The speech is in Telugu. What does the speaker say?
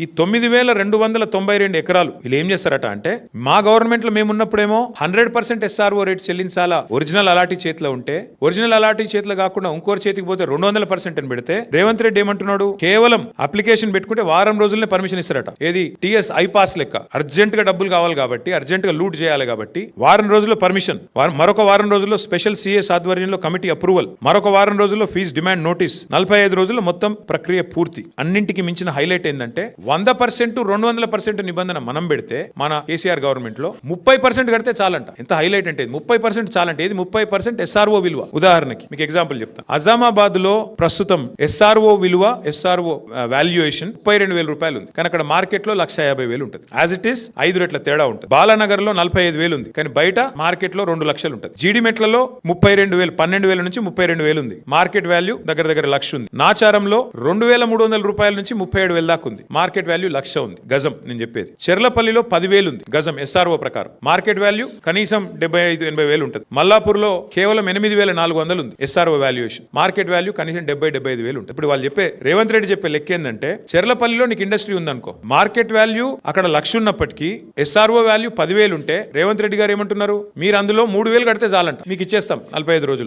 ఈ 9,292 ఎకరాలు వీళ్ళు ఏం చేస్తారట అంటే, మా గవర్నమెంట్ లో మేము ఉన్నప్పుడేమో 100% SRO రేట్ చెల్లించాలా ఒరిజినల్ అలాటీ చేతిలో ఉంటే, ఒరిజినల్ అలాటీ చేతిలో కాకుండా ఇంకోరి చేతికి పోతే 200% అని పెడితే, రేవంత్ రెడ్డి ఏమంటున్నాడు, కేవలం అప్లికేషన్ పెట్టుకుంటే వారం రోజుల్లోనే పర్మిషన్ ఇస్తారట. ఏది TS ఐపాస్ లెక్క. అర్జెంట్ గా డబ్బులు కావాలి కాబట్టి, అర్జెంట్ గా లూట్ చేయాలి కాబట్టి వారం రోజుల్లో పర్మిషన్, మరొక వారం రోజుల్లో స్పెషల్ CS ఆధ్వర్యంలో కమిటీ అప్రూవల్, మరొక వారం రోజుల్లో ఫీజు డిమాండ్ నోటీస్, 45 రోజుల్లో మొత్తం ప్రక్రియ పూర్తి. అన్నింటికి మించిన హైలైట్ ఏంటంటే 100% 200% నిబంధన మనం పెడితే మన కేసీఆర్ గవర్నమెంట్ లో 30% కడితే చాలంట. ఎంత హైలైట్ అంటే 30% చాలంటే, ఏది 30% SRO విలువ. ఉదాహరణకి మీకు ఎగ్జాంపుల్ చెప్తాను. అజామాబాద్ లో ప్రస్తుతం SRO విలువ, SRO వాల్యుయేషన్ 32,000 రూపాయలు ఉంది, కానీ అక్కడ మార్కెట్ లో 150,000 ఉంటుంది. యాజ్ ఇట్ ఈస్ 5 రెట్ల తేడా ఉంటుంది. బాలానగర్ లో 45,000 ఉంది, కానీ బయట మార్కెట్ లో 2 లక్షలు ఉంటుంది. జీడిమెట్లలో 32,000, 12,000 నుంచి 32,000 ఉంది, మార్కెట్ వాల్యూ దగ్గర దగ్గర 1,00,000 ఉంది. నాచారంలో 2,300 రూపాయల నుంచి 37,000 దాకా ఉంది, మార్కెట్ వాల్యూ 1,00,000 ఉంది గజం. నేను చెప్పేది చెర్లపల్లిలో 10,000 ఉంది గజం SRO ప్రకారం, మార్కెట్ వాల్యూ కనీసం 75,000-80,000 ఉంటుంది. మల్లాపూర్ లో కేవలం 8,400 ఉంది SRO వాల్యుయేషన్, మార్కెట్ వాల్యూ కనీసం 70,000-75,000 ఉంటుంది. ఇప్పుడు వాళ్ళు చెప్పే, రేవంత్ రెడ్డి చెప్పే లెక్క ఏంటంటే, చెర్లపల్లిలో నీకు ఇండస్ట్రీ ఉందనుకో, మార్కెట్ వాల్యూ అక్కడ 1,00,000 ఉన్నప్పటికీ SRO వాల్యూ 10,000 ఉంటే రేవంత్ రెడ్డి గారు ఏమంటున్నారు, మీరు అందులో 3,000 కడితే చాలంట, మీకు ఇచ్చేస్తాం 45 రోజుల్లో.